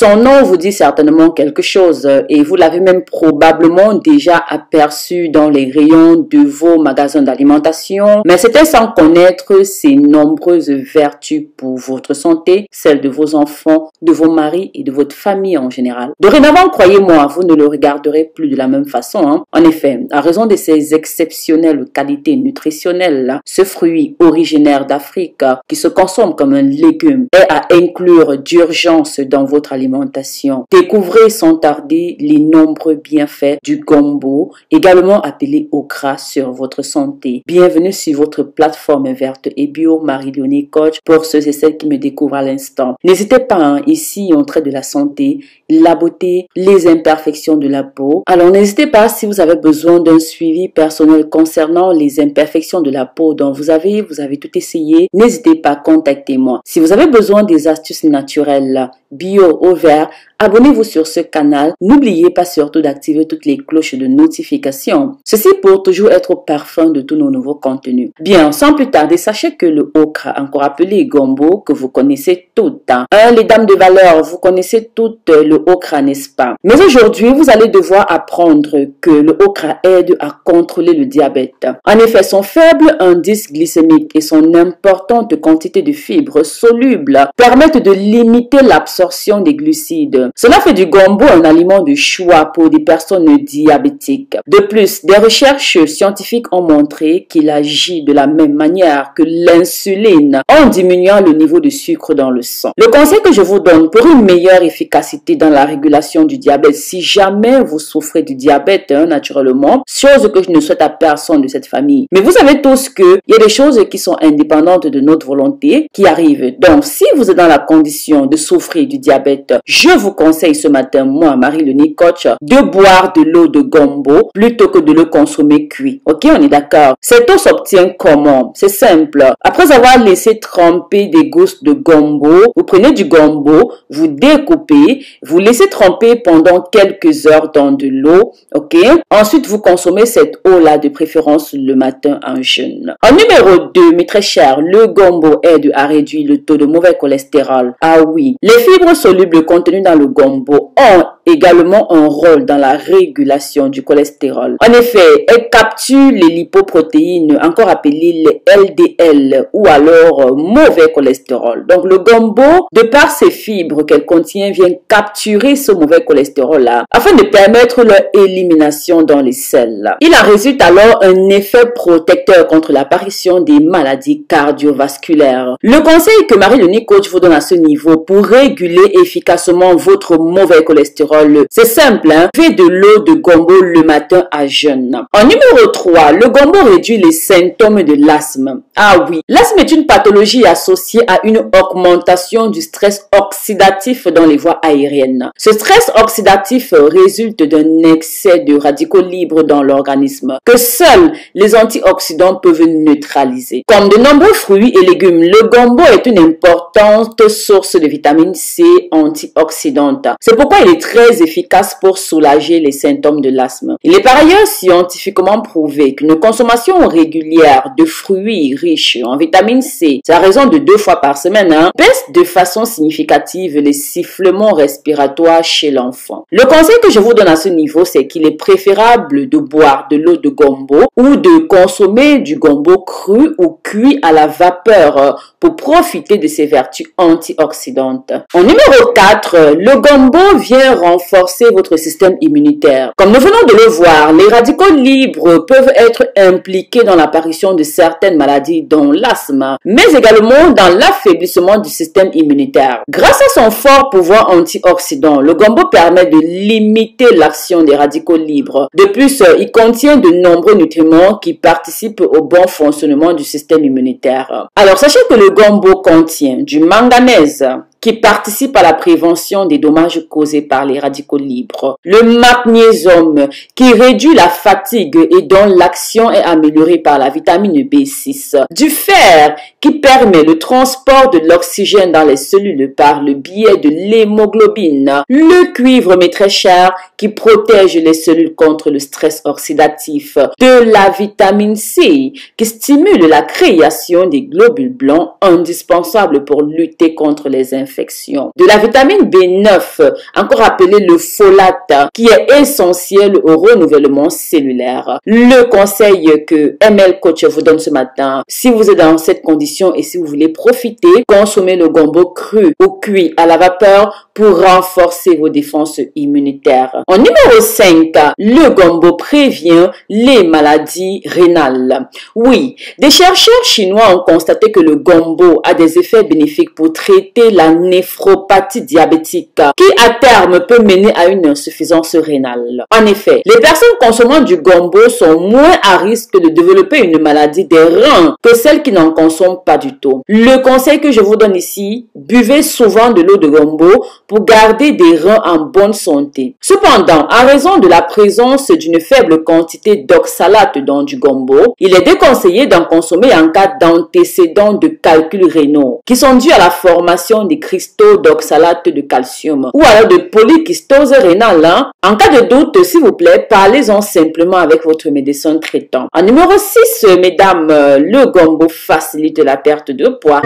Son nom vous dit certainement quelque chose et vous l'avez même probablement déjà aperçu dans les rayons de vos magasins d'alimentation, mais c'était sans connaître ses nombreuses vertus pour votre santé, celle de vos enfants, de vos maris et de votre famille en général. Dorénavant, croyez-moi, vous ne le regarderez plus de la même façon. En effet, à raison de ses exceptionnelles qualités nutritionnelles, ce fruit originaire d'Afrique qui se consomme comme un légume est à inclure d'urgence dans votre alimentation. Découvrez sans tarder les nombreux bienfaits du gombo, également appelé okra, sur votre santé. Bienvenue sur votre plateforme verte et bio, Marie-Léonie Coach, pour ceux et celles qui me découvrent à l'instant. N'hésitez pas, ici on traite de la santé, la beauté, les imperfections de la peau. Alors n'hésitez pas, si vous avez besoin d'un suivi personnel concernant les imperfections de la peau dont vous avez tout essayé, n'hésitez pas, contactez-moi. Si vous avez besoin des astuces naturelles, bio au vert, abonnez-vous sur ce canal. N'oubliez pas surtout d'activer toutes les cloches de notification. Ceci pour toujours être au parfum de tous nos nouveaux contenus. Bien, sans plus tarder, sachez que le okra, encore appelé gombo, que vous connaissez toutes. Les dames de valeur, vous connaissez toutes le okra, n'est-ce pas? Mais aujourd'hui, vous allez devoir apprendre que le okra aide à contrôler le diabète. En effet, son faible indice glycémique et son importante quantité de fibres solubles permettent de limiter l'absorption des glucides. Cela fait du gombo un aliment de choix pour des personnes diabétiques. De plus, des recherches scientifiques ont montré qu'il agit de la même manière que l'insuline en diminuant le niveau de sucre dans le sang. Le conseil que je vous donne pour une meilleure efficacité dans la régulation du diabète, si jamais vous souffrez du diabète naturellement, chose que je ne souhaite à personne de cette famille, mais vous savez tous qu'il y a des choses qui sont indépendantes de notre volonté qui arrivent. Donc, si vous êtes dans la condition de souffrir du diabète, je vous conseille ce matin, moi, Marie-Léonie Coach, de boire de l'eau de gombo plutôt que de le consommer cuit. Ok, on est d'accord? Cette eau s'obtient comment? C'est simple. Après avoir laissé tremper des gousses de gombo, vous prenez du gombo, vous découpez, vous laissez tremper pendant quelques heures dans de l'eau. Ok? Ensuite, vous consommez cette eau-là, de préférence le matin en jeûne. En numéro 2, mes très chers, le gombo aide à réduire le taux de mauvais cholestérol. Ah oui, les fibres solubles contenues dans le gombo ont également un rôle dans la régulation du cholestérol. En effet, elles capturent les lipoprotéines, encore appelées les LDL ou alors mauvais cholestérol. Donc le gombo, de par ses fibres qu'elle contient, vient capturer ce mauvais cholestérol-là afin de permettre leur élimination dans les selles. Il en résulte alors un effet protecteur contre l'apparition des maladies cardiovasculaires. Le conseil que Marie-Léonie Coach vous donne à ce niveau pour réguler efficacement votre mauvais cholestérol, c'est simple, faites de l'eau de gombo le matin à jeûne. En numéro 3, le gombo réduit les symptômes de l'asthme. Ah oui, l'asthme est une pathologie associée à une augmentation du stress oxydatif dans les voies aériennes. Ce stress oxydatif résulte d'un excès de radicaux libres dans l'organisme que seuls les antioxydants peuvent neutraliser. Comme de nombreux fruits et légumes, le gombo est une importante source de vitamine C antioxydante. C'est pourquoi il est très efficace pour soulager les symptômes de l'asthme. Il est par ailleurs scientifiquement prouvé qu'une consommation régulière de fruits riches en vitamine C, c'est à raison de 2 fois par semaine, baisse de façon significative les sifflements respiratoires chez l'enfant. Le conseil que je vous donne à ce niveau, c'est qu'il est préférable de boire de l'eau de gombo ou de consommer du gombo cru ou cuit à la vapeur pour profiter de ses vertus antioxydantes. En numéro 4, le gombo vient renforcer votre système immunitaire. Comme nous venons de le voir, les radicaux libres peuvent être impliqués dans l'apparition de certaines maladies dont l'asthme, mais également dans l'affaiblissement du système immunitaire. Grâce à son fort pouvoir antioxydant, le gombo permet de limiter l'action des radicaux libres. De plus, il contient de nombreux nutriments qui participent au bon fonctionnement du système immunitaire. Alors, sachez que le gombo contient du manganèse, qui participe à la prévention des dommages causés par les radicaux libres. Le magnésium, qui réduit la fatigue et dont l'action est améliorée par la vitamine B6. Du fer, qui permet le transport de l'oxygène dans les cellules par le biais de l'hémoglobine. Le cuivre, mes très chers, qui protège les cellules contre le stress oxydatif. De la vitamine C, qui stimule la création des globules blancs indispensables pour lutter contre les infections infections. De la vitamine B9, encore appelée le folate, qui est essentiel au renouvellement cellulaire. Le conseil que ML Coach vous donne ce matin, si vous êtes dans cette condition et si vous voulez profiter, consommez le gombo cru ou cuit à la vapeur pour renforcer vos défenses immunitaires. En numéro 5, le gombo prévient les maladies rénales. Oui, des chercheurs chinois ont constaté que le gombo a des effets bénéfiques pour traiter la néphropathie diabétique qui à terme peut mener à une insuffisance rénale. En effet, les personnes consommant du gombo sont moins à risque de développer une maladie des reins que celles qui n'en consomment pas du tout. Le conseil que je vous donne ici, buvez souvent de l'eau de gombo pour garder des reins en bonne santé. Cependant, en raison de la présence d'une faible quantité d'oxalate dans du gombo, il est déconseillé d'en consommer en cas d'antécédents de calculs rénaux qui sont dus à la formation des cristaux d'oxalate de calcium ou alors de polykystose rénale. En cas de doute, s'il vous plaît, parlez-en simplement avec votre médecin traitant. En numéro 6, mesdames, le gombo facilite la perte de poids.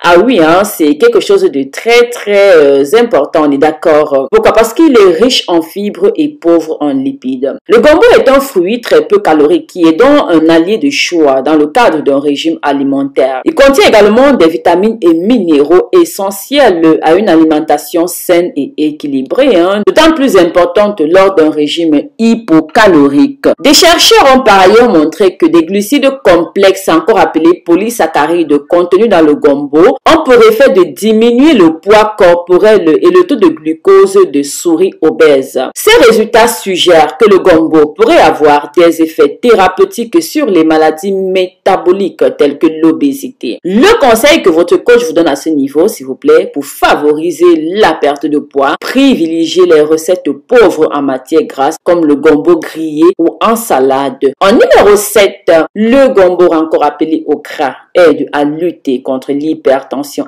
Ah oui, c'est quelque chose de très important, on est d'accord. Pourquoi? Parce qu'il est riche en fibres et pauvre en lipides. Le gombo est un fruit très peu calorique qui est donc un allié de choix dans le cadre d'un régime alimentaire. Il contient également des vitamines et minéraux essentiels à une alimentation saine et équilibrée, d'autant plus importante lors d'un régime hypocalorique. Des chercheurs ont par ailleurs montré que des glucides complexes, encore appelés polysaccharides, contenus dans le gombo, ont pour effet de diminuer le poids corporel et le taux de glucose de souris obèses. Ces résultats suggèrent que le gombo pourrait avoir des effets thérapeutiques sur les maladies métaboliques telles que l'obésité. Le conseil que votre coach vous donne à ce niveau, s'il vous plaît, pour favoriser la perte de poids, privilégiez les recettes pauvres en matière grasse comme le gombo grillé ou en salade. En numéro 7, le gombo, encore appelé okra, aide à lutter contre l'hypertension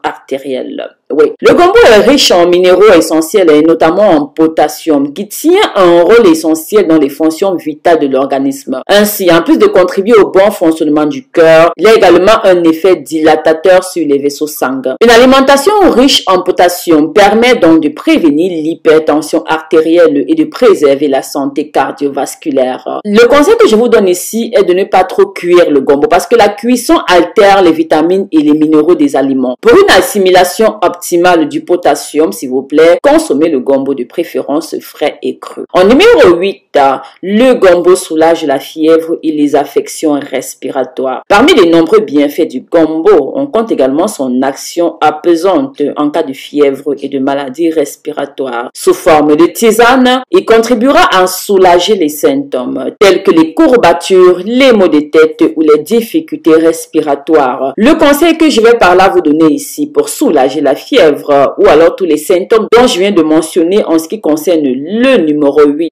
artérielle. Oui, le gombo est riche en minéraux essentiels et notamment en potassium qui tient un rôle essentiel dans les fonctions vitales de l'organisme. Ainsi, en plus de contribuer au bon fonctionnement du cœur, il a également un effet dilatateur sur les vaisseaux sanguins. Une alimentation riche en potassium permet donc de prévenir l'hypertension artérielle et de préserver la santé cardiovasculaire. Le conseil que je vous donne ici est de ne pas trop cuire le gombo parce que la cuisson altère les vitamines et les minéraux des aliments. Pour une assimilation optimale du potassium, s'il vous plaît, consommez le gombo de préférence frais et cru. En numéro 8, le gombo soulage la fièvre et les affections respiratoires. Parmi les nombreux bienfaits du gombo, on compte également son action apaisante en cas de fièvre et de maladies respiratoires. Sous forme de tisane, il contribuera à soulager les symptômes tels que les courbatures, les maux de tête ou les difficultés respiratoires. Le conseil que je vais par là vous donner ici pour soulager la fièvre ou alors tous les symptômes dont je viens de mentionner en ce qui concerne le numéro 8,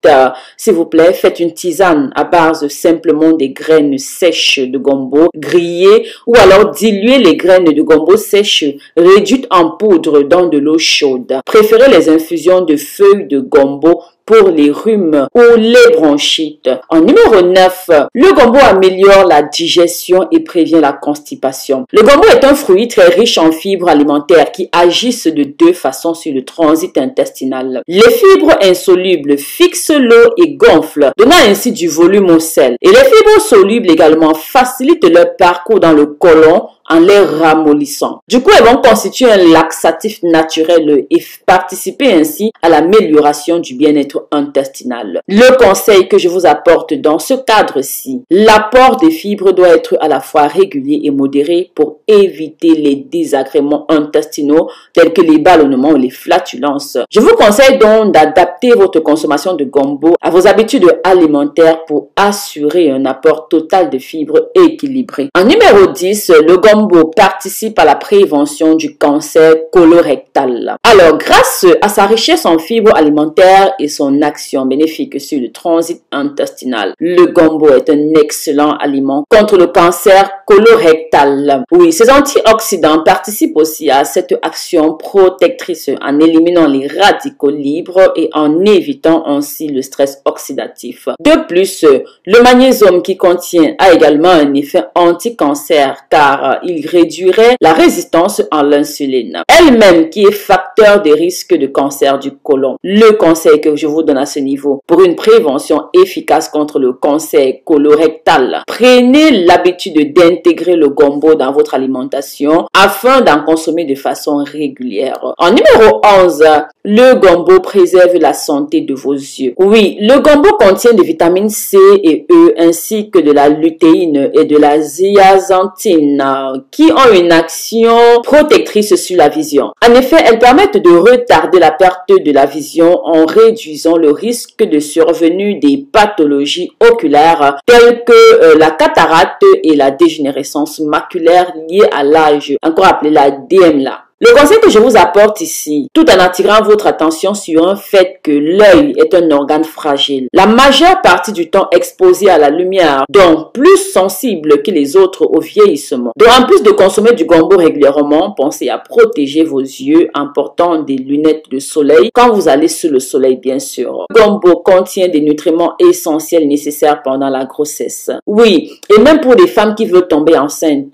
s'il vous plaît, faites une tisane à base simplement des graines sèches de gombo grillées ou alors diluez les graines de gombo sèches réduites en poudre dans de l'eau chaude. Préférez les infusions de feuilles de gombo pour les rhumes ou les bronchites. En numéro 9, le gombo améliore la digestion et prévient la constipation. Le gombo est un fruit très riche en fibres alimentaires qui agissent de deux façons sur le transit intestinal. Les fibres insolubles fixent l'eau et gonflent, donnant ainsi du volume au sel. Et les fibres solubles également facilitent leur parcours dans le côlon en les ramollissant. Du coup, elles vont constituer un laxatif naturel et participer ainsi à l'amélioration du bien-être intestinal. Le conseil que je vous apporte dans ce cadre-ci, l'apport des fibres doit être à la fois régulier et modéré pour éviter les désagréments intestinaux tels que les ballonnements ou les flatulences. Je vous conseille donc d'adapter votre consommation de gombo à vos habitudes alimentaires pour assurer un apport total de fibres équilibré. En numéro 10, le gombo participe à la prévention du cancer colorectal. Alors, grâce à sa richesse en fibres alimentaires et son action bénéfique sur le transit intestinal, le gombo est un excellent aliment contre le cancer colorectal. Oui, ces antioxydants participent aussi à cette action protectrice en éliminant les radicaux libres et en évitant ainsi le stress oxydatif. De plus, le magnésium qui contient a également un effet anti-cancer car il réduirait la résistance à l'insuline, elle-même qui est facteur de risque de cancer du côlon. Le conseil que je vous donne à ce niveau, pour une prévention efficace contre le cancer colorectal, prenez l'habitude d'intégrer le gombo dans votre alimentation afin d'en consommer de façon régulière. En numéro 11, le gombo préserve la santé de vos yeux. Oui, le gombo contient des vitamines C et E ainsi que de la lutéine et de la zeaxanthine qui ont une action protectrice sur la vision. En effet, elles permettent de retarder la perte de la vision en réduisant le risque de survenue des pathologies oculaires telles que la cataracte et la dégénérescence maculaire liée à l'âge, encore appelée la DMLA. Le conseil que je vous apporte ici, tout en attirant votre attention sur un fait que l'œil est un organe fragile, la majeure partie du temps exposé à la lumière, donc plus sensible que les autres au vieillissement. Donc en plus de consommer du gombo régulièrement, pensez à protéger vos yeux en portant des lunettes de soleil quand vous allez sous le soleil bien sûr. Le gombo contient des nutriments essentiels nécessaires pendant la grossesse. Oui, et même pour les femmes qui veulent tomber enceintes,